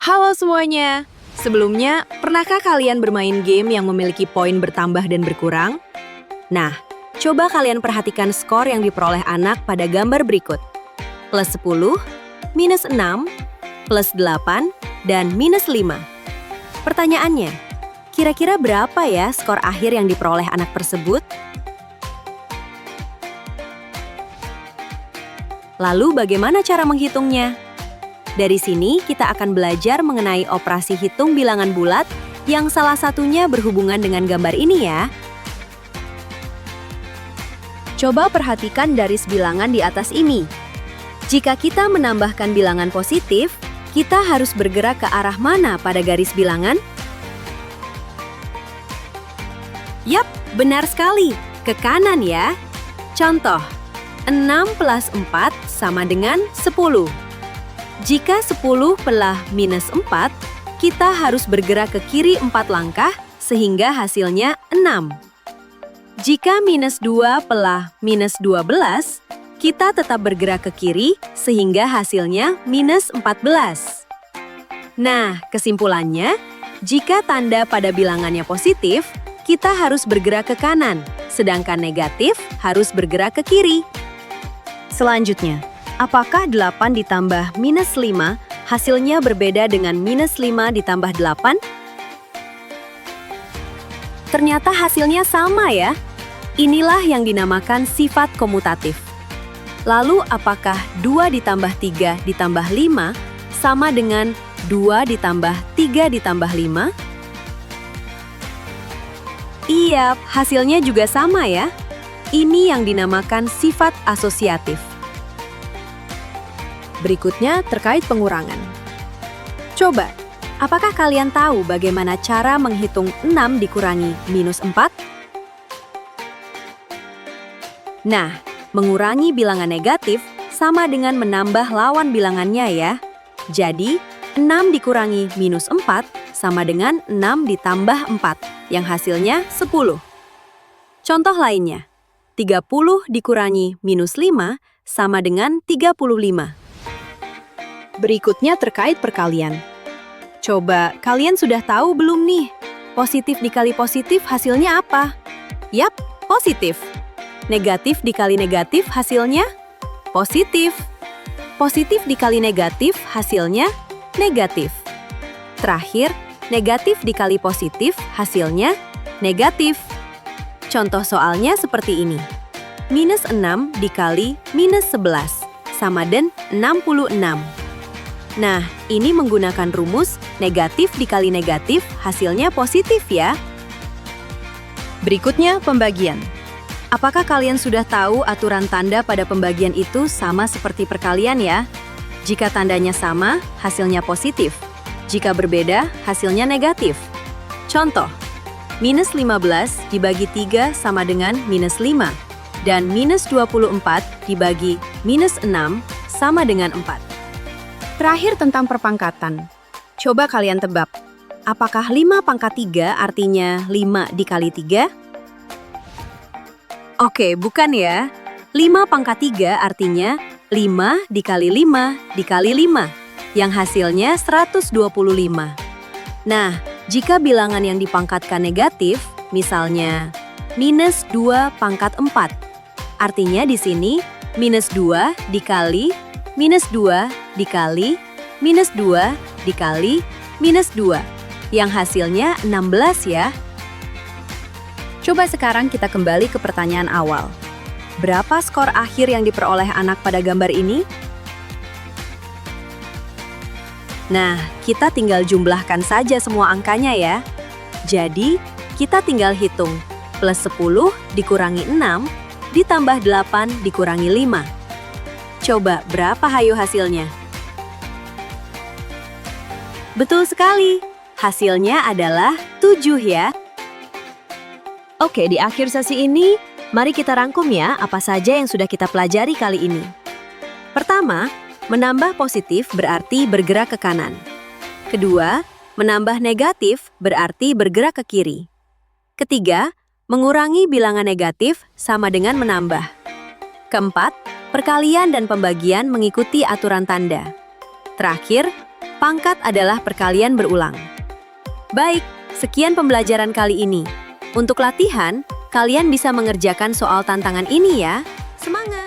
Halo semuanya! Sebelumnya, pernahkah kalian bermain game yang memiliki poin bertambah dan berkurang? Nah, coba kalian perhatikan skor yang diperoleh anak pada gambar berikut. Plus 10, minus 6, plus 8, dan minus 5. Pertanyaannya, kira-kira berapa ya skor akhir yang diperoleh anak tersebut? Lalu bagaimana cara menghitungnya? Dari sini, kita akan belajar mengenai operasi hitung bilangan bulat yang salah satunya berhubungan dengan gambar ini ya. Coba perhatikan garis bilangan di atas ini. Jika kita menambahkan bilangan positif, kita harus bergerak ke arah mana pada garis bilangan? Yap, benar sekali. Ke kanan ya. Contoh, 6 plus 4 sama dengan 10. Jika 10 pelah minus 4, kita harus bergerak ke kiri 4 langkah sehingga hasilnya 6. Jika minus 2 pelah minus 12, kita tetap bergerak ke kiri sehingga hasilnya minus 14. Nah, kesimpulannya, jika tanda pada bilangannya positif, kita harus bergerak ke kanan, sedangkan negatif harus bergerak ke kiri. Selanjutnya, apakah 8 ditambah minus 5 hasilnya berbeda dengan minus 5 ditambah 8? Ternyata hasilnya sama ya. Inilah yang dinamakan sifat komutatif. Lalu apakah 2 ditambah 3 ditambah 5 sama dengan 2 ditambah 3 ditambah 5? Iya, hasilnya juga sama ya. Ini yang dinamakan sifat asosiatif. Berikutnya terkait pengurangan. Coba, apakah kalian tahu bagaimana cara menghitung 6 dikurangi minus 4? Nah, mengurangi bilangan negatif sama dengan menambah lawan bilangannya ya. Jadi, 6 dikurangi minus 4 sama dengan 6 ditambah 4, yang hasilnya 10. Contoh lainnya, 30 dikurangi minus 5 sama dengan 35. Berikutnya terkait perkalian. Coba, kalian sudah tahu belum nih? Positif dikali positif hasilnya apa? Yap, positif. Negatif dikali negatif hasilnya? Positif. Positif dikali negatif hasilnya? Negatif. Terakhir, negatif dikali positif hasilnya? Negatif. Contoh soalnya seperti ini. Minus 6 dikali minus 11 sama dengan 66. Nah, ini menggunakan rumus negatif dikali negatif hasilnya positif ya. Berikutnya pembagian. Apakah kalian sudah tahu aturan tanda pada pembagian itu sama seperti perkalian ya? Jika tandanya sama, hasilnya positif. Jika berbeda, hasilnya negatif. Contoh, minus 15 dibagi 3 sama dengan minus 5. Dan minus 24 dibagi minus 6 sama dengan 4. Terakhir tentang perpangkatan. Coba kalian tebak, apakah 5 pangkat 3 artinya 5 dikali 3? Oke, bukan ya. 5 pangkat 3 artinya 5 dikali 5 dikali 5, yang hasilnya 125. Nah, jika bilangan yang dipangkatkan negatif, misalnya minus 2 pangkat 4, artinya di sini minus 2 dikali minus 2 dikali minus 2 dikali minus 2, yang hasilnya 16 ya. Coba sekarang kita kembali ke pertanyaan awal. Berapa skor akhir yang diperoleh anak pada gambar ini? Nah, kita tinggal jumlahkan saja semua angkanya ya. Jadi, kita tinggal hitung plus 10 dikurangi 6 ditambah 8 dikurangi 5. Coba, berapa hayo hasilnya? Betul sekali, hasilnya adalah 7 ya. Oke, di akhir sesi ini, mari kita rangkum ya apa saja yang sudah kita pelajari kali ini. Pertama, menambah positif berarti bergerak ke kanan. Kedua, menambah negatif berarti bergerak ke kiri. Ketiga, mengurangi bilangan negatif sama dengan menambah. Keempat, perkalian dan pembagian mengikuti aturan tanda. Terakhir, Pangkat adalah perkalian berulang. Baik, sekian pembelajaran kali ini. Untuk latihan, kalian bisa mengerjakan soal tantangan ini ya. Semangat!